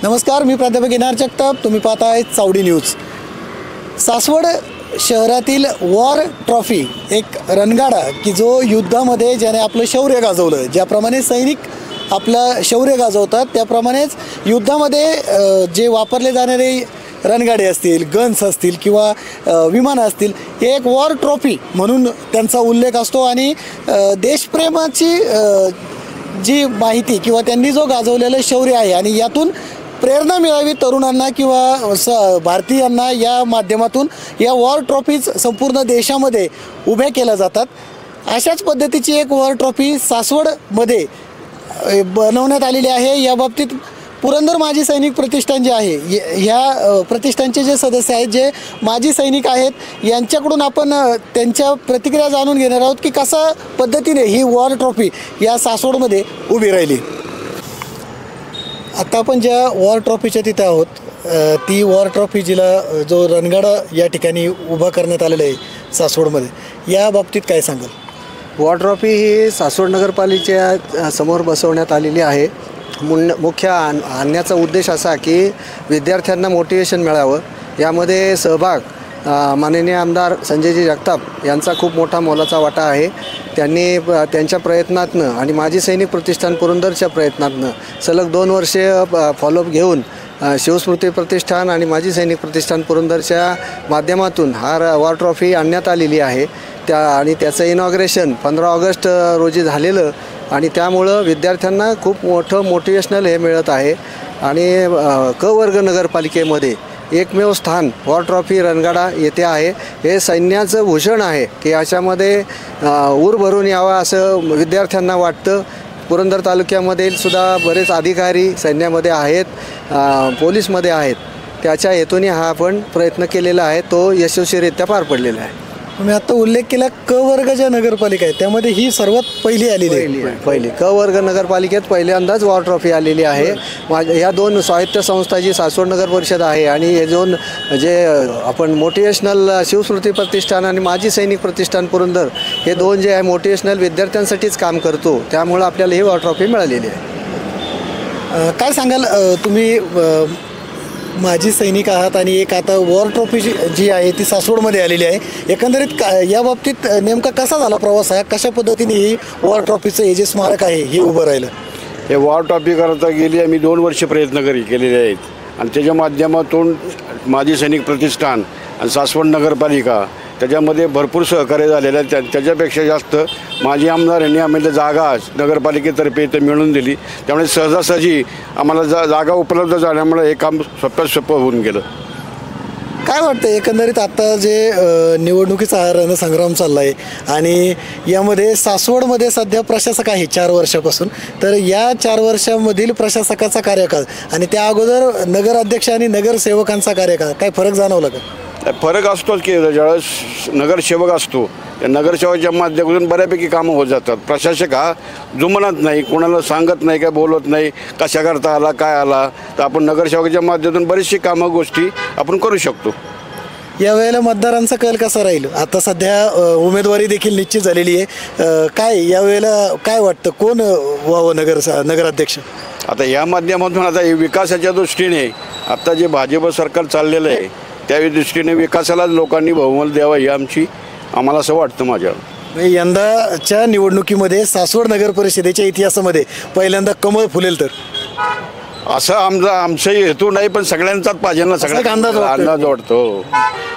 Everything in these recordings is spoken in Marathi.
नमस्कार, मी प्राध्यापक इनार जगताप. तुम्ही पाहताय चावडी न्यूज. सासवड शहरातील वॉर ट्रॉफी एक रणगाडा की जो युद्धामध्ये ज्याने आपलं शौर्य गाजवलं, ज्याप्रमाणे सैनिक आपलं शौर्य गाजवतात त्याप्रमाणेच युद्धामध्ये जे वापरले जाणारे रणगाडे असतील, गन्स असतील किंवा विमानं असतील, हे एक वॉर ट्रॉफी म्हणून त्यांचा उल्लेख असतो. आणि देशप्रेमाची जी माहिती किंवा त्यांनी जो गाजवलेलं शौर्य आहे आणि यातून प्रेरणा मिळावी तरुणांना किंवा भारतीयांना, या माध्यमातून या वॉर ट्रॉफीज संपूर्ण देशामध्ये उभ्या केल्या जातात. अशाच पद्धतीची एक वॉर ट्रॉफी सासवडमध्ये बनवण्यात आलेली आहे. या बाबतीत पुरंदर माजी सैनिक प्रतिष्ठान जे आहे, ह्या प्रतिष्ठानचे जे सदस्य आहेत, जे माजी सैनिक आहेत, यांच्याकडून आपण त्यांच्या प्रतिक्रिया जाणून घेणार आहोत की कशा पद्धतीने ही वॉर ट्रॉफी या सासवडमध्ये उभी राहिली. आता आपण ज्या वॉर ट्रॉफीच्या तिथे आहोत, ती वॉर ट्रॉफी जिला जो रणगाडा या ठिकाणी उभा करण्यात आलेला आहे सासवडमध्ये, या बाबतीत काय सांगाल? वॉर ट्रॉफी ही सासवड नगरपालिकेच्या समोर बसवण्यात आलेली आहे. मुख्य आणण्याचा उद्देश असा की विद्यार्थ्यांना मोटिवेशन मिळावं. यामध्ये सहभाग माननीय आमदार संजयजी जगताप यांचा खूप मोठा मोलाचा वाटा आहे. त्यांनी त्यांच्या प्रयत्नातनं आणि माजी सैनिक प्रतिष्ठान पुरंदरच्या प्रयत्नातनं सलग 2 वर्षे फॉलोअप घेऊन शिवस्मृती प्रतिष्ठान आणि माजी सैनिक प्रतिष्ठान पुरंदरच्या माध्यमातून हा वॉर ट्रॉफी आणण्यात आलेली आहे. आणि त्याचं इनॉग्रेशन 15 ऑगस्ट रोजी झालेलं आणि त्यामुळं विद्यार्थ्यांना खूप मोठं मोटिवेशनल हे मिळत आहे. आणि क वर्ग नगरपालिकेमध्ये एकमेव स्थान वॉर ट्रॉफी रणगाडा येथे आहे. हे सैन्याचं भूषण आहे की याच्यामध्ये ऊर भरून यावा असं विद्यार्थ्यांना वाटतं. पुरंदर तालुक्यामधील सुद्धा बरेच अधिकारी सैन्यामध्ये आहेत, पोलीसमध्ये आहेत. त्याच्या हेतूने हा आपण प्रयत्न केलेला आहे, तो यशस्वीरित्या पार पडलेला आहे. तुम्ही आता उल्लेख केला क वर्ग ज्या नगरपालिका आहे त्यामध्ये ही सर्वात पहिली आलेली आहे. पहिली क वर्ग नगरपालिकेत पहिल्यांदाच वॉर ट्रॉफी आलेली आहे. ह्या 2 स्वायत्त संस्था जी सासवड नगर परिषद आहे आणि हे 2 जे आपण मोटिवेशनल शिवस्मृती प्रतिष्ठान आणि माजी सैनिक प्रतिष्ठान पुरंदर, हे 2 जे आहे मोटिवेशनल विद्यार्थ्यांसाठीच काम करतो. त्यामुळं आपल्याला ही वॉर ट्रॉफी मिळालेली आहे. काय सांगाल, तुम्ही माजी सैनिक आहात आणि एक आता वॉर ट्रॉफी जी आहे ती सासवडमध्ये आलेली आहे. एकंदरीत या बाबतीत नेमका कसा झाला प्रवास हा? कशा पद्धतीने ही वॉर ट्रॉफीचं हे जे स्मारक आहे हे उभं राहिलं? हे वॉर ट्रॉफी करता गेली आम्ही 2 वर्ष प्रयत्न केलेले आहेत आणि त्याच्या माध्यमातून माजी सैनिक प्रतिष्ठान आणि सासवड नगरपालिका त्याच्यामध्ये भरपूर सहकार्य झालेलं आहे. त्याच्यापेक्षा जास्त माजी आमदार यांनी आम्हाला जागा नगरपालिकेतर्फे इथं मिळवून दिली. त्यामुळे सहजासहजी आम्हाला जागा उपलब्ध झाल्यामुळे हे काम सोपं होऊन गेलं. काय वाटतं एकंदरीत आता जे निवडणुकीचा हा रणसंग्राम चालला आहे आणि यामध्ये सासवडमध्ये सध्या प्रशासक आहे 4 वर्षापासून, तर या 4 वर्षामधील प्रशासकाचा कार्यकाळ आणि त्या अगोदर नगराध्यक्ष आणि नगरसेवकांचा कार्यकाळ, काय फरक जाणवला का? फरक असतोच की ज्यावेळेस नगरसेवक असतो त्या नगरसेवकाच्या माध्यमातून बऱ्यापैकी कामं होत जातात. प्रशासक हा जुमानत नाही, कोणाला सांगत नाही, काय बोलत नाही, कशा करता आला काय आला, तर आपण नगरसेवकाच्या माध्यमातून बरीचशी कामं गोष्टी आपण करू शकतो. यावेळेला मतदारांचा कल कसा राहील? आता सध्या उमेदवारी देखील निश्चित झालेली आहे. काय यावेळेला काय वाटतं, कोण व्हावं नगराध्यक्ष? आता या माध्यमातून आता विकासाच्या दृष्टीने आता जे भाजप सरकार चाललेलं आहे त्या दृष्टीने विकासालाच लोकांनी बहुमत द्यावा ही आम्हाला असं वाटतं. माझ्या यंदाच्या निवडणुकीमध्ये सासवड नगर परिषदेच्या इतिहासामध्ये पहिल्यांदा कमळ फुलेल तर असं आमचा हेतू नाही, पण सगळ्यांचाच पाहिजे ना, सगळ्यांचा अंदाज वाटतो.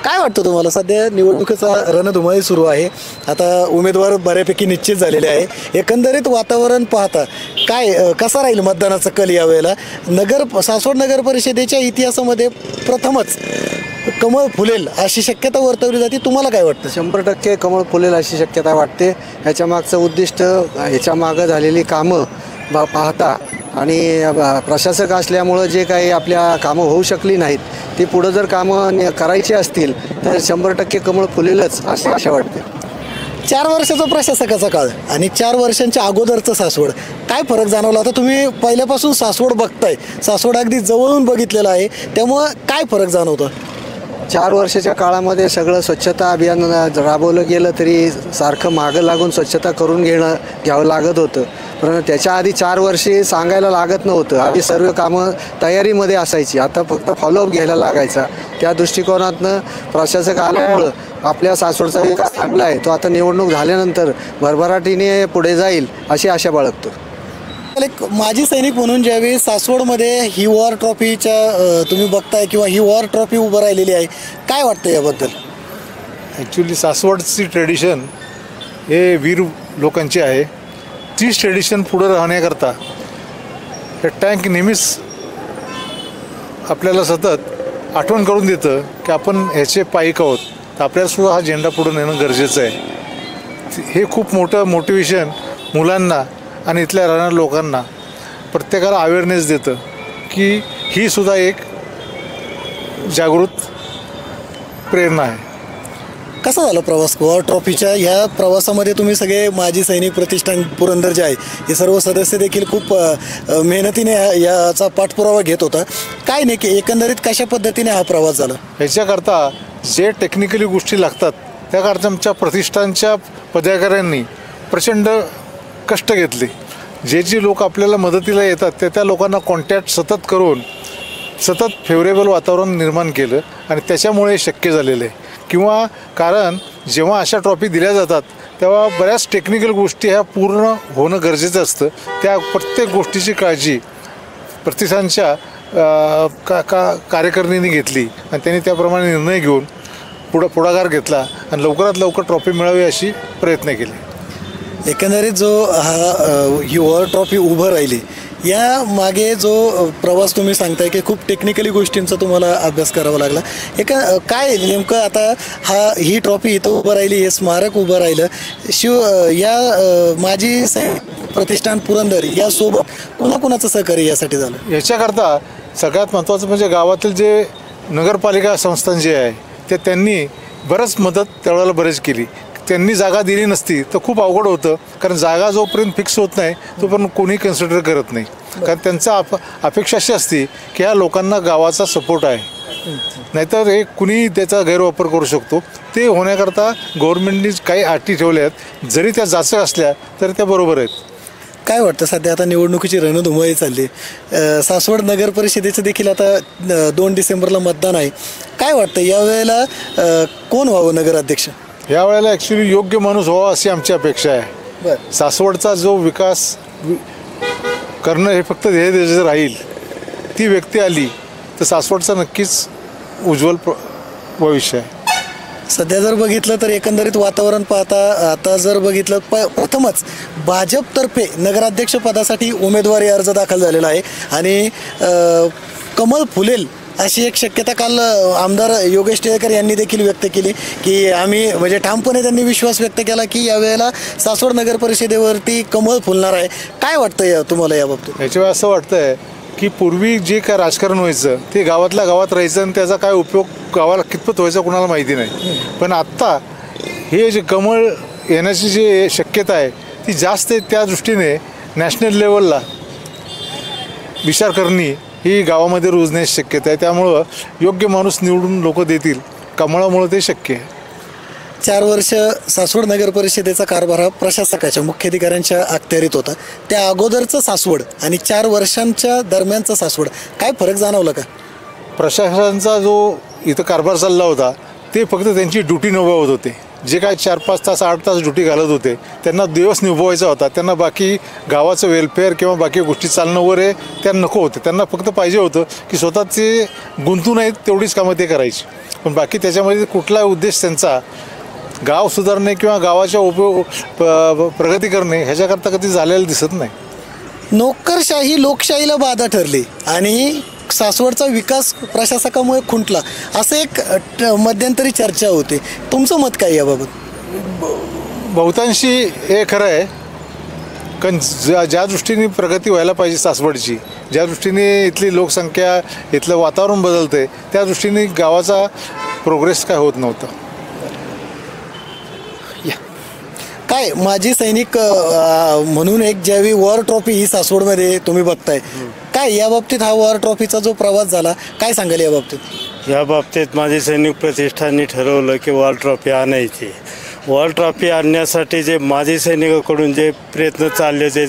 काय वाटतं तुम्हाला? सध्या निवडणुकीचा रणधुमाळी सुरू आहे, आता उमेदवार बऱ्यापैकी निश्चित झालेले आहे. एकंदरीत वातावरण पाहता काय कसा राहील मतदानाचा कल यावेळेला? सासवड नगर परिषदेच्या इतिहासामध्ये प्रथमच कमळ फुलेल अशी शक्यता वर्तवली जाते. तुम्हाला काय वाटतं? 100% कमळ फुलेल अशी शक्यता वाटते. ह्याच्या मागचं उद्दिष्ट, ह्याच्या मागं झालेली कामं पाहता आणि प्रशासक असल्यामुळं जे काही आपल्या कामं होऊ शकली नाहीत ती पुढं जर कामं करायची असतील तर 100% कमळ फुलेलच अशी आशा वाटते. 4 वर्षाचा प्रशासकाचा काळ आणि 4 वर्षांच्या अगोदरचं सासवड, काय फरक जाणवला? आता तुम्ही पहिल्यापासून सासवड बघताय, सासवड अगदी जवळून बघितलेलं आहे, त्यामुळं काय फरक जाणवतं? 4 वर्षाच्या काळामध्ये सगळं स्वच्छता अभियान राबवलं गेलं तरी सारखं मागं लागून स्वच्छता करून घ्यावं लागत होतं. पण त्याच्या आधी 4 वर्षे सांगायला लागत नव्हतं. आधी सर्व कामं तयारीमध्ये असायची, आता फक्त फॉलोअप घ्यायला लागायचा. त्या दृष्टिकोनातनं प्रशासक आल्यामुळं आपल्या सासवडचा विकास थांबला आहे. तो आता निवडणूक झाल्यानंतर भरभराटीने पुढे जाईल अशी आशा बाळगतो. एक माजी सैनिक म्हणून ज्यावेळी सासवडमध्ये ही वॉर ट्रॉफीच्या तुम्ही बघताय किंवा ही वॉर ट्रॉफी उभं राहिलेली आहे, काय वाटतं याबद्दल? ॲक्च्युली सासवडची ट्रेडिशन हे वीर लोकांची आहे. तीच ट्रेडिशन पुढं राहण्याकरता हे टँक नेहमीच आपल्याला सतत आठवण करून देतं की आपण ह्याचे पायिक आहोत, तर आपल्यालासुद्धा हा झेंडा पुढं नेणं गरजेचं आहे. हे खूप मोठं मोटिवेशन मुलांना आणि इथल्या राहणाऱ्या लोकांना प्रत्येकाला अवेअरनेस देतं की ही सुद्धा एक जागृत प्रेरणा आहे. कसा झाला प्रवास वॉर ट्रॉफीच्या ह्या प्रवासामध्ये? तुम्ही सगळे माजी सैनिक प्रतिष्ठान पुरंदर जे आहे हे सर्व सदस्य देखील खूप मेहनतीने याचा पाठपुरावा घेत होता. काय नाही की एकंदरीत कशा पद्धतीने हा प्रवास झाला? ह्याच्याकरता जे टेक्निकली गोष्टी लागतात त्याकरता आमच्या प्रतिष्ठानच्या पदाधिकाऱ्यांनी प्रचंड कष्ट घेतले. जे लोक आपल्याला मदतीला येतात त्या लोकांना कॉन्टॅक्ट सतत करून सतत फेवरेबल वातावरण निर्माण केलं आणि त्याच्यामुळे शक्य झालेलं आहे. किंवा कारण जेव्हा अशा ट्रॉफी दिल्या जातात तेव्हा बऱ्याच टेक्निकल गोष्टी ह्या पूर्ण होणं गरजेचं असतं. त्या प्रत्येक गोष्टीची काळजी प्रतिष्ठानच्या कार्यकारिणीने घेतली आणि त्यांनी त्याप्रमाणे निर्णय घेऊन पुढाकार घेतला आणि लवकरात लवकर ट्रॉफी मिळावी अशी प्रयत्न केले. एकंदरीत जो ही वॉर ट्रॉफी उभं राहिली या मागे जो प्रवास तुम्ही सांगताय की खूप टेक्निकली गोष्टींचा तुम्हाला अभ्यास करावा लागला. काय नेमकं आता ही ट्रॉफी इथं उभं राहिली, हे स्मारक उभं राहिलं, या माजी प्रतिष्ठान पुरंदर यासोबत कोणाकोणाचं सहकार्य यासाठी झालं? याच्याकरता सगळ्यात महत्त्वाचं म्हणजे गावातील जे नगरपालिका संस्थान जे आहे ते त्यांनी बरंच मदत त्यावेळेला बरेच केली. त्यांनी जागा दिली नसती तर खूप अवघड होतं, कारण जागा जोपर्यंत फिक्स होत नाही तोपर्यंत कोणी कन्सिडर करत नाही. कारण त्यांचा अपेक्षा अशी असते की ह्या लोकांना गावाचा सपोर्ट आहे, नाहीतर हे कुणी त्याचा गैरवापर करू शकतो. ते होण्याकरता गव्हर्नमेंटनी काही अटी ठेवल्या आहेत, जरी त्या जाचक असल्या तरी त्या बरोबर आहेत. काय वाटतं सध्या आता निवडणुकीची रणधुमाळी चालली, सासवड नगर परिषदेचं देखील आता 2 डिसेंबरला मतदान आहे. काय वाटतं यावेळेला कोण व्हावं नगराध्यक्ष? यावेळेला ॲक्च्युली योग्य माणूस व्हावा अशी आमची अपेक्षा आहे. सासवडचा जो विकास करणं हे फक्त ध्येय जर राहील, ती व्यक्ती आली तर सासवडचं नक्कीच उज्ज्वल भविष्य आहे. सध्या जर बघितलं तर एकंदरीत वातावरण पाहता आता जर बघितलं प्रथमच भाजपतर्फे नगराध्यक्ष पदासाठी उमेदवारी अर्ज दाखल झालेला आहे आणि कमळ फुलेल अशी एक शक्यता काल आमदार योगेश टिळेकर यांनी देखील व्यक्त केली की आम्ही म्हणजे ठामपणे त्यांनी विश्वास व्यक्त केला की यावेळेला सासवड नगर परिषदेवरती कमळ फुलणार आहे. काय वाटतं तुम्हाला याबाबतीत? याच्यावेळी असं वाटतंय की पूर्वी जे काय राजकारण व्हायचं ते गावातल्या गावात राहायचं आणि त्याचा काय उपयोग गावाला कितपत व्हायचा कोणाला माहिती नाही. पण आत्ता हे जे कमळ येण्याची जी शक्यता आहे ती जास्त आहे. त्या दृष्टीने नॅशनल लेवलला विचार करणे ही गावामध्ये रुजण्याची शक्यता आहे. त्यामुळं योग्य माणूस निवडून लोक देतील, कमळामुळं ते शक्य आहे. 4 वर्ष सासवड नगर परिषदेचा कारभार हा प्रशासकाच्या मुख्याधिकाऱ्यांच्या अखत्यारीत होता. त्या अगोदरचं सासवड आणि 4 वर्षांच्या दरम्यानचं सासवड काय फरक जाणवला का? प्रशासनाचा जो इथं कारभार चालला होता ते फक्त त्यांची ड्युटी निभावत होते. जे काय 4-5 तास 8 तास ड्युटी घालत होते त्यांना दिवस निभवायचा होता. त्यांना बाकी गावाचं वेलफेअर किंवा बाकी गोष्टी चालणं वगैरे त्या नको होते. त्यांना फक्त पाहिजे होतं की स्वतःचे गुंतून आहेत तेवढीच कामं ते करायची. पण बाकी त्याच्यामध्ये कुठला उद्देश त्यांचा गाव सुधारणे किंवा गावाच्या प्रगती करणे ह्याच्याकरता कधी झालेलं दिसत नाही. नोकरशाही लोकशाहीला बाधा ठरली आणि सासवडचा विकास प्रशासकामुळे खुंटला असं एक मध्यंतरी चर्चा होती. तुमचं मत काय याबाबत? बहुतांशी हे खरं आहे, कारण ज्या दृष्टीने प्रगती व्हायला पाहिजे सासवडची, ज्या दृष्टीने इथली लोकसंख्या इथलं वातावरण बदलते त्या दृष्टीने गावाचा प्रोग्रेस काय होत नव्हता. काय माजी सैनिक म्हणून एक ज्यावेळी वॉर ट्रॉफी ही सासवडमध्ये तुम्ही बघताय, काय या बाबतीत हा वॉर ट्रॉफीचा जो प्रवास झाला काय सांगाल या बाबतीत? या बाबतीत माजी सैनिक प्रतिष्ठानने ठरवलं की वॉर ट्रॉफी आणायची. वॉर ट्रॉफी आणण्यासाठी जे माजी सैनिकाकडून जे प्रयत्न चालले ते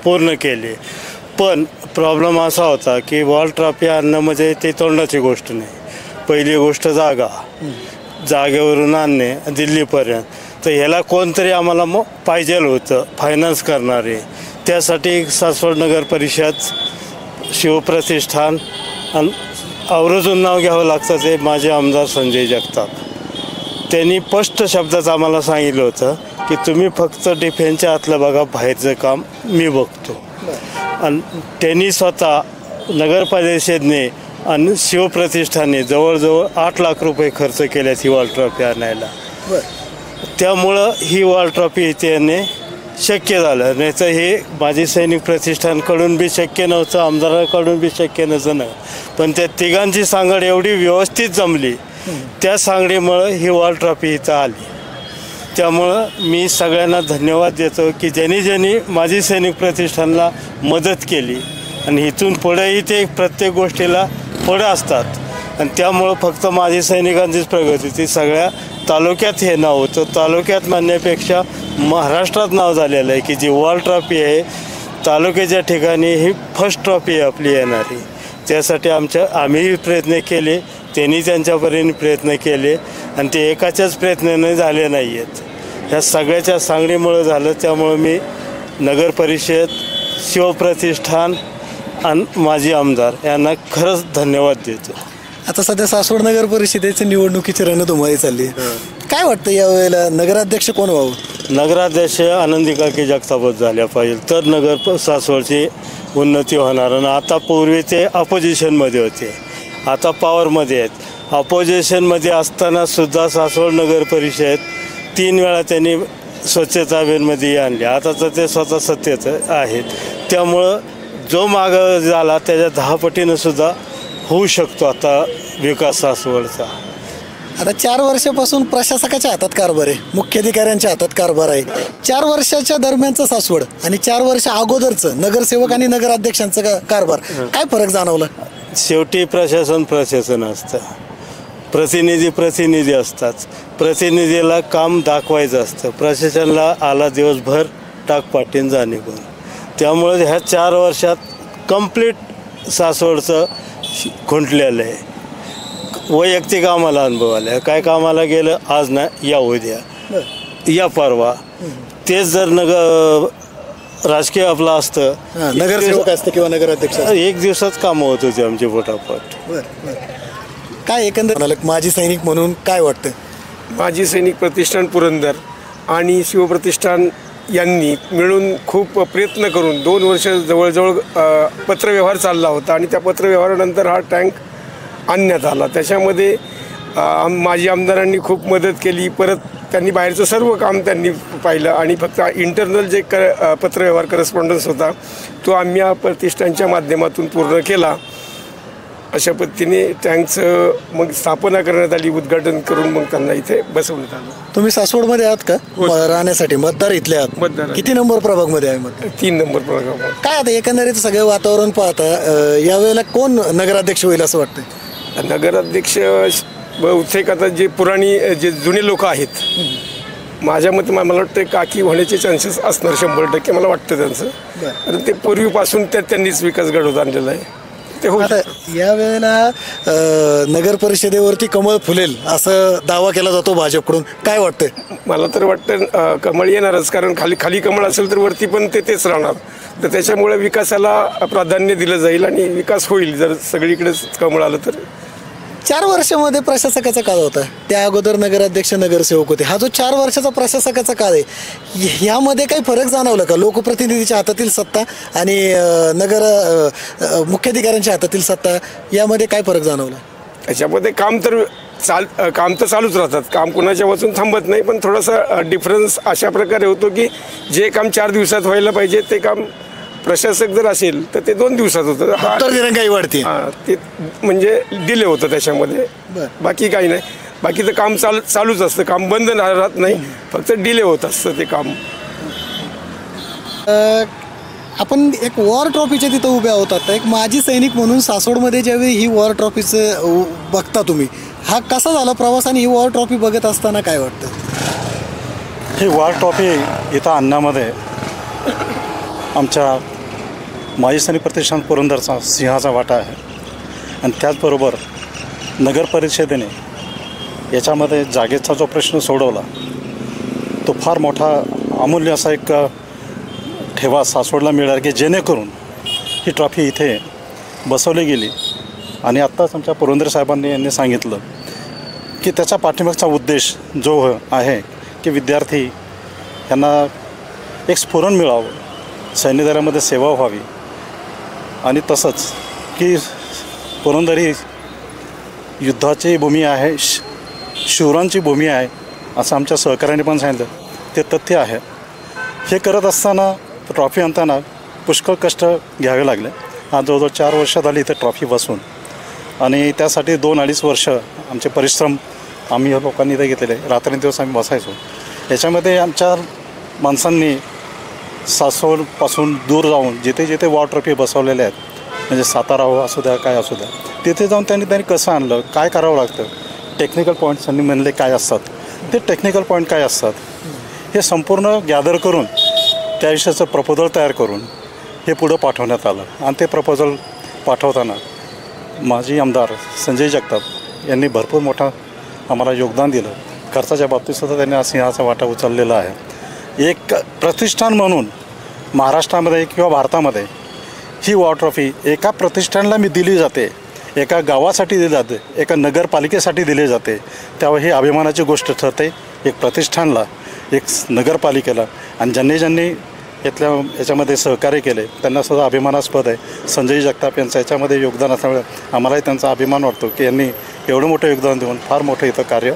पूर्ण केली. पण प्रॉब्लेम असा होता की वॉल ट्रॉफी आणणं म्हणजे ते तोंडाची गोष्ट नाही. पहिली गोष्ट जागेवरून आणणे दिल्लीपर्यंत, तर ह्याला कोणतरी आम्हाला मग पाहिजे होतं फायनान्स करणारे. त्यासाठी सासवड नगर परिषद, शिवप्रतिष्ठान आणि आवर्जून नाव घ्यावं लागतं ते माझे आमदार संजय जगताप. त्यांनी स्पष्ट शब्दात आम्हाला सांगितलं होतं की तुम्ही फक्त डिफेन्सच्या आतलं बघा, बाहेरचं काम मी बघतो. आणि त्यांनी स्वतः नगर परिषदेने आणि शिवप्रतिष्ठानने जवळजवळ 8 लाख रुपये खर्च केल्यात ही वॉल ट्रॉफी आणायला. त्यामुळं ही वॉल ट्रॉफी त्याने शक्य झालं. नाही तर हे माजी सैनिक प्रतिष्ठानकडून बी शक्य नव्हतं, आमदाराकडून बी शक्य नव्हतं. पण त्या तिघांची सांगड एवढी व्यवस्थित जमली, त्या सांगडीमुळं ही वॉल ट्रॉफी इथं आली. त्यामुळं मी सगळ्यांना धन्यवाद देतो की ज्यांनी माजी सैनिक प्रतिष्ठानला मदत केली. आणि इथून पुढेही ते प्रत्येक गोष्टीला पुढे असतात. आणि त्यामुळं फक्त माजी सैनिकांचीच प्रगती, ती सगळ्या तालुक्यात हे नाव होतं. तालुक्यात म्हणण्यापेक्षा महाराष्ट्रात नाव झालेलं आहे की जी वॉल ट्रॉफी आहे तालुक्याच्या ठिकाणी ही फर्स्ट ट्रॉफी आहे आपली येणारी. त्यासाठी आम्हीही प्रयत्न केले, त्यांनी त्यांच्यापरीने प्रयत्न केले आणि ते एकाच्याच प्रयत्नाने झाले नाही आहेत. ह्या सगळ्याच्या सांगडीमुळं झालं. त्यामुळं मी नगर परिषद, शिवप्रतिष्ठान आणि माजी आमदार यांना खरंच धन्यवाद देतो. आता सध्या सासवड नगर परिषदेची निवडणुकीची रणधुमाळी चालली आहे. काय वाटतं यावेळेला नगराध्यक्ष कोण व्हावं? नगराध्यक्ष आनंदी काकी जगतापच झाल्या पाहिजे, तर नगर सासवडची उन्नती होणार. आणि आता पूर्वी ते अपोजिशनमध्ये होते, आता पॉवरमध्ये आहेत. अपोजिशनमध्ये असतानासुद्धा सासवड नगर परिषद 3 वेळा त्यांनी स्वच्छता अभियानमध्ये आणली. आता तर ते स्वतः सत्तेत आहेत. त्यामुळं जो मागं झाला त्याच्या 10 पटीनं सुद्धा होऊ शकतो आता विकास सासवडचा. आता 4 वर्षापासून प्रशासकाच्या हातात कारभार आहे, मुख्याधिकाऱ्यांच्या हातात कारभार आहे. 4 वर्षाच्या दरम्यानचं सासवड आणि 4 वर्ष अगोदरचं नगरसेवक आणि नगराध्यक्षांचं कारभार, काय फरक जाणवला? शेवटी प्रशासन असतं, प्रतिनिधी असतात. प्रतिनिधीला काम दाखवायचं असतं, प्रशासनाला आला दिवसभर टाकपाटीन जाणे करून. त्यामुळे ह्या 4 वर्षात कंप्लीट सासवडचं खुंटलेलं आहे. वैयक्तिक आम्हाला अनुभव आला. काय कामाला गेलं आज ना या उद्या या परवा, तेच जर राजकीय आपलं असतं, नगरसेवक असतं किंवा नगराध्यक्ष, 1 दिवसात कामं होत होती आमची फटाफट. काय एकंदर माजी सैनिक म्हणून काय वाटतं? माजी सैनिक प्रतिष्ठान पुरंदर आणि शिवप्रतिष्ठान यांनी मिळून खूप प्रयत्न करून 2 वर्ष जवळजवळ पत्रव्यवहार चालला होता आणि त्या पत्रव्यवहारानंतर हा टँक आणण्यात आला. त्याच्यामध्ये माजी आमदारांनी खूप मदत केली. परत त्यांनी बाहेरचं सर्व काम त्यांनी पाहिलं आणि फक्त इंटरनल जे पत्रव्यवहार करस्पॉन्डन्स होता तो आम्ही या प्रतिष्ठानच्या माध्यमातून पूर्ण केला. अशा पद्धतीने टँकचं मग स्थापना करण्यात आली, उद्घाटन करून मग त्यांना इथे बसवण्यात आलं. तुम्ही सासवडमध्ये आहात का राहण्यासाठी? मतदार इथले आहात? मतदार. किती नंबर प्रभागमध्ये आहे मतदार? 3 नंबर प्रभाग. काय आता एकंदरीत सगळं वातावरण पाहता यावेळेला कोण नगराध्यक्ष होईल असं वाटतं? नगराध्यक्ष बहुतेक आता जे जे जुने लोक आहेत, माझ्या मते मला वाटतं काकी होण्याचे चान्सेस असणार 100%. मला वाटतं त्यांचं, कारण ते पूर्वीपासून त्यांनीच विकास घडवत आणलेला आहे. आता या वेळेला नगर परिषदेवरती कमळ फुलेल असं दावा केला जातो भाजपकडून, काय वाटतं? मला तर वाटतं कमळ येणारच, कारण खाली कमळ असेल तर वरती पण तेच राहणार. तर त्याच्यामुळे विकासाला प्राधान्य दिलं जाईल आणि विकास होईल जर सगळीकडेच कमळ आलं तर. 4 वर्षामध्ये प्रशासकाचा काळ होता, त्या अगोदर नगराध्यक्ष नगरसेवक होते. हा जो 4 वर्षाचा प्रशासकाचा काळ आहे, ह्यामध्ये काही फरक जाणवलं का? लोकप्रतिनिधीच्या हातातील सत्ता आणि मुख्याधिकाऱ्यांच्या हातातील सत्ता यामध्ये काय फरक जाणवला? त्याच्यामध्ये काम तर चालूच राहतात, काम कोणाच्या वाचून थांबत नाही. पण थोडासा डिफरन्स अशा प्रकारे होतो की जे काम 4 दिवसात व्हायला पाहिजे ते काम प्रशासक जर असेल तर ते 2 दिवसात होतं. काही वाढते ते म्हणजे डिले होतं त्याच्यामध्ये, बाकी काही नाही. बाकी तर काम चालूच असतं, काम बंद राहत नाही, फक्त डिले होत असतं ते काम. आपण एक वॉर ट्रॉफीच्या तिथं उभ्या होतात. एक माजी सैनिक म्हणून सासवडमध्ये ज्यावेळी ही वॉर ट्रॉफीचं बघता तुम्ही, हा कसा झाला प्रवास आणि ही वॉर ट्रॉफी बघत असताना काय वाटतं? ही वॉर ट्रॉफी इथं आणण्यामध्ये आमच्या माजी सैनिक प्रतिष्ठान पुरंदरचा सिंहाचा वाटा आहे. आणि त्याचबरोबर नगर परिषदेने याच्यामध्ये जागेचा जो प्रश्न सोडवला तो फार मोठा अमूल्य असा एक ठेवा सासवडला मिळाला की जेणेकरून ही ट्रॉफी इथे बसवली गेली. आणि आत्ताच आमच्या पुरंदर साहेबांनी यांनी सांगितलं की त्याचा पाठीमागचा उद्देश जो आहे की विद्यार्थी यांना एक स्फुरण मिळावं, सैन्य दलामध्ये सेवा व्हावी आणि तसंच की पुरंदर ही युद्धाची भूमी आहे, शूरांची भूमी आहे असं आमच्या सहकार्याने पण सांगितलं. ते तथ्य आहे. हे करत असताना ट्रॉफी आणताना पुष्कळ कष्ट घ्यावे लागले. आज जवळजवळ 4 वर्ष झाली इथे ट्रॉफी बसून आणि त्यासाठी 2-2.5 वर्ष आमचे परिश्रम आम्ही या लोकांनी इथे घेतलेले. रात्रंदिवस आम्ही बसायचो. याच्यामध्ये आमच्या माणसांनी सासवडपासून दूर जाऊन जिथे जिथे वॉर ट्रॉफी बसवलेल्या आहेत म्हणजे सातारा हो असू द्या काय असू द्या तिथे जाऊन त्यांनी कसं आणलं, काय करावं लागतं, टेक्निकल पॉईंट्स त्यांनी म्हणले काय असतात, ते टेक्निकल पॉईंट काय असतात हे संपूर्ण गॅदर करून त्याविषयीचं प्रपोजल तयार करून हे पुढं पाठवण्यात आलं. आणि ते प्रपोजल पाठवताना माजी आमदार संजय जगताप यांनी भरपूर मोठा आम्हाला योगदान दिलं. खर्चाच्या बाबतीतसुद्धा त्यांनी हा सिंहाचा वाटा उचललेला आहे. एक प्रतिष्ठान म्हणून महाराष्ट्रामध्ये किंवा भारतामध्ये ही वॉर ट्रॉफी एका प्रतिष्ठानला दिली जाते, एका गावासाठी दिली जाते, एका नगरपालिकेसाठी दिली जाते, त्यावेळी ही अभिमानाची गोष्ट ठरते. एक प्रतिष्ठानला, एक नगरपालिकेला. आणि ज्यांनी याच्यामध्ये सहकार्य केले त्यांनासुद्धा अभिमानास्पद आहे. संजय जगताप यांचं याच्यामध्ये योगदान असल्यामुळे आम्हालाही त्यांचा अभिमान वाटतो की यांनी एवढं मोठं योगदान देऊन फार मोठं इथं कार्य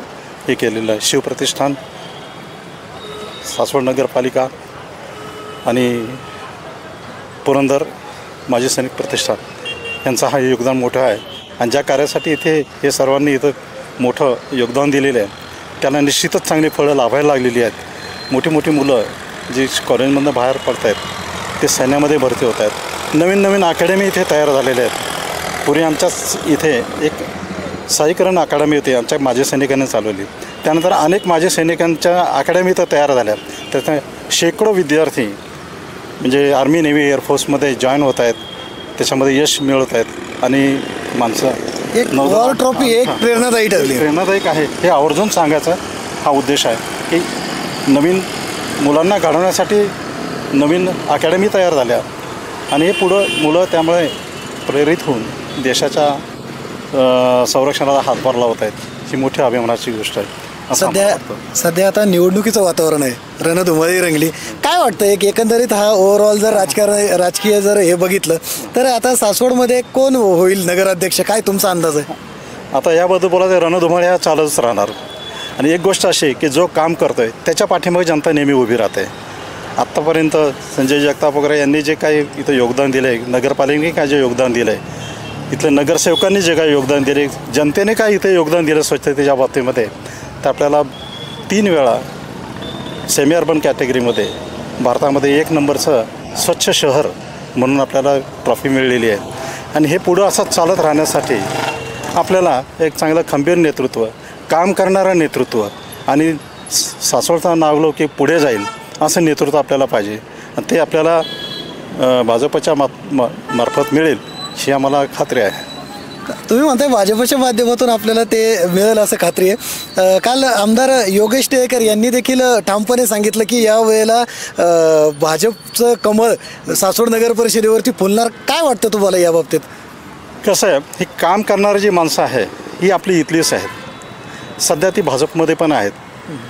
हे केलेलं आहे. शिवप्रतिष्ठान, सासवड नगरपालिका आणि पुरंदर माजी सैनिक प्रतिष्ठान यांचा हा योगदान मोठं आहे. आणि ज्या कार्यासाठी इथे हे सर्वांनी इथं मोठं योगदान दिलेलं आहे त्यांना निश्चितच चांगली फळं लाभायला लागलेली आहेत. मोठी मोठी मुलं जी कॉलेजमधून बाहेर पडत आहेत ते सैन्यामध्ये भरती होत आहेत. नवीन अकॅडमी इथे तयार झालेल्या आहेत. पूर्वी आमच्याच इथे एक साईकरण अकादमी होती आमच्या माजी सैनिकांनी चालवली. त्यानंतर अनेक माजी सैनिकांच्या अकॅडमी तर तयार झाल्या. त्याचा शेकडो विद्यार्थी म्हणजे आर्मी, नेव्ही, एअरफोर्समध्ये जॉईन होत आहेत, त्याच्यामध्ये यश मिळवत आहेत. आणि माणसं एक वॉर ट्रॉफी एक प्रेरणादायी ठरली, प्रेरणादायक आहे हे आवर्जून सांगायचा हा उद्देश आहे की नवीन मुलांना घडवण्यासाठी नवीन अकॅडमी तयार झाल्या आणि हे पुढं मुलं त्यामुळे प्रेरित होऊन देशाच्या संरक्षणाला हातभार लावत आहेत. ही मोठी अभिमानाची गोष्ट आहे. सध्या आता निवडणुकीचं वातावरण आहे, रणधुमाळी रंगली. काय वाटतं एकंदरीत हा ओव्हरऑल जर राजकीय जर हे बघितलं तर आता सासवडमध्ये कोण होईल नगराध्यक्ष, काय तुमचा अंदाज आहे? आता याबद्दल बोलायचं रणधुमाळी हा चालूच राहणार. आणि एक गोष्ट अशी की जो काम करतो आहे त्याच्या पाठीमागे जनता नेहमी उभी राहते. आत्तापर्यंत संजय जगताप वगैरे यांनी जे काही इथं योगदान दिलं आहे, नगरपालिकेने काय जे योगदान दिलं आहे, इथल्या नगरसेवकांनी जे काही योगदान दिले, जनतेने काय इथे योगदान दिलं स्वच्छतेच्या बाबतीमध्ये, तर आपल्याला 3 वेळा सेमी अर्बन कॅटेगरीमध्ये भारतामध्ये 1 नंबरचं स्वच्छ शहर म्हणून आपल्याला ट्रॉफी मिळलेली आहे. आणि हे पुढं असं चालत राहण्यासाठी आपल्याला एक चांगलं खंबीर नेतृत्व, काम करणारं नेतृत्व आणि सासवडचा नावलो की पुढे जाईल असं नेतृत्व आपल्याला पाहिजे. आणि ते आपल्याला भाजपच्या मार्फत मिळेल ही आम्हाला खात्री आहे. तुम्ही म्हणताय भाजपच्या माध्यमातून आपल्याला ते मिळेल असं खात्री आहे. काल आमदार योगेश टिळेकर यांनी देखील ठामपणे सांगितलं की या वेळेला भाजपचं कमळ सासवड नगर परिषदेवरती फुलणार. काय वाटतं तुम्हाला या बाबतीत? कसं आहे, ही काम करणारी जी माणसं आहे ही आपली इथलीच आहेत. सध्या ती भाजपमध्ये पण आहेत,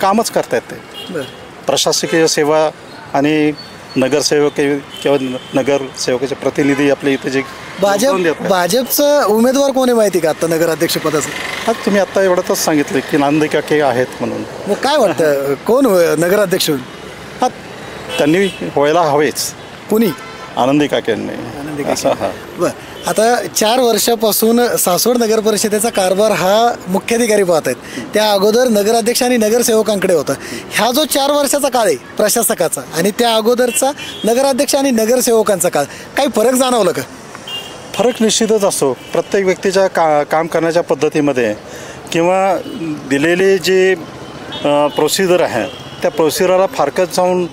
कामच करतायत ते. प्रशासकीय सेवा आणि नगरसेवक किंवा नगरसेवकाचे प्रतिनिधी आपले इथे जे भाजपचं उमेदवार कोणी माहिती का आता नगराध्यक्षपदाचं? हा तुम्ही आत्ता एवढंच सांगितलं की नांदे काके आहेत म्हणून. मग काय वाटतं कोण नगराध्यक्ष होईल? हा त्यांनी व्हायला हवेच. कुणी? आनंदी काकेंनी. असं हा. बरं, आता 4 वर्षापासून सासवड नगर परिषदेचा कारभार हा मुख्याधिकारी पाहत आहेत. त्या अगोदर नगराध्यक्ष आणि नगरसेवकांकडे होता. ह्या जो 4 वर्षाचा काळ आहे प्रशासकाचा आणि त्या अगोदरचा नगराध्यक्ष आणि नगरसेवकांचा काळ, काही फरक जाणवलं का? फरक निश्चितच असतो प्रत्येक व्यक्तीच्या काम करण्याच्या पद्धतीमध्ये किंवा दिलेली जी प्रोसिजर आहे त्या प्रोसिजरला फारकत जाऊन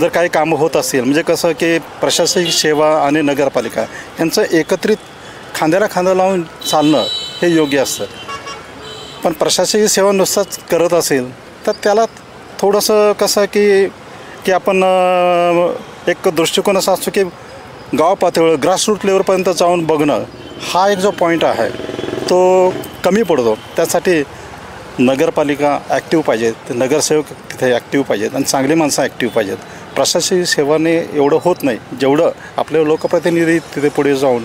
जर काही कामं होत असतील, म्हणजे कसं की प्रशासकीय सेवा आणि नगरपालिका यांचं एकत्रित खांद्याला खांदा लावून चालणं हे योग्य असतं. पण प्रशासकीय सेवा नुसताच करत असेल तर त्याला थोडंसं कसं की आपण एक दृष्टिकोन असा असतो की गाव पातळीवर ग्रासरूट लेवलपर्यंत जाऊन बघणं हा एक जो पॉईंट आहे तो कमी पडतो. त्यासाठी नगरपालिका ॲक्टिव्ह पाहिजेत, नगरसेवक तिथे ॲक्टिव्ह पाहिजेत आणि चांगली माणसं ॲक्टिव्ह पाहिजेत. प्रशासकीय सेवाने एवढं होत नाही जेवढं आपले लोकप्रतिनिधी तिथे पुढे जाऊन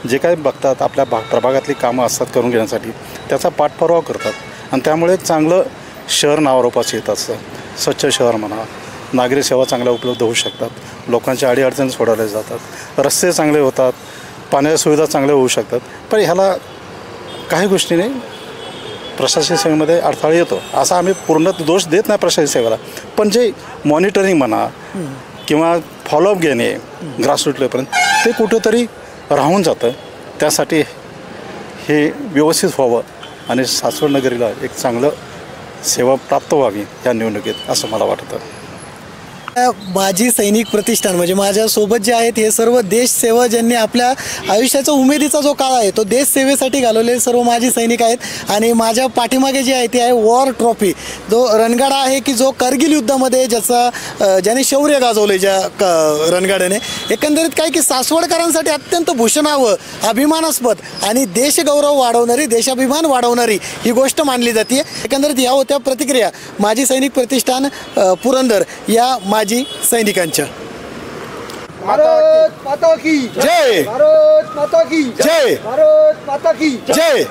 जे काही बघतात आपल्या प्रभागातली कामं असतात करून घेण्यासाठी त्याचा पाठपुरावा करतात आणि त्यामुळे एक चांगलं शहर नावारूपास येत असतं. स्वच्छ शहर म्हणा, नागरी सेवा चांगल्या उपलब्ध होऊ शकतात, लोकांच्या अडीअडचणी सोडवल्या जातात, रस्ते चांगले होतात, पाण्याच्या सुविधा चांगल्या होऊ शकतात. पण ह्याला काही गोष्टीने प्रशासकीय सेवेमध्ये अडथळा येतो. असा आम्ही पूर्ण दोष देत नाही प्रशासकीय सेवेला, पण जे मॉनिटरिंग म्हणा किंवा फॉलोअप घेणे ग्रासरूट लेवलपर्यंत ते कुठंतरी राहून जातं. त्यासाठी हे व्यवस्थित व्हावं आणि सासवड नगरीला एक चांगलं सेवा प्राप्त व्हावी या निवडणुकीत असं मला वाटतं. माजी सैनिक प्रतिष्ठान म्हणजे माझ्यासोबत जे आहेत हे सर्व देशसेवा ज्यांनी आपल्या आयुष्याचा उमेदीचा जो काळ आहे तो देशसेवेसाठी घालवलेले सर्व माजी सैनिक आहेत. आणि माझ्या पाठीमागे जे आहे ते आहे वॉर ट्रॉफी, जो रणगाडा आहे की जो करगिल युद्धामध्ये ज्याने शौर्य गाजवले ज्या रणगाड्याने. एकंदरीत काय की सासवडकरांसाठी अत्यंत भूषणावं, अभिमानास्पद आणि देशगौरव वाढवणारी, देशाभिमान वाढवणारी ही गोष्ट मानली जाते. एकंदरीत या होत्या प्रतिक्रिया माजी सैनिक प्रतिष्ठान पुरंदर या माजी सैनिकांच्या. भारत माता की जय, भारत माता की जय, भारत माता की जय.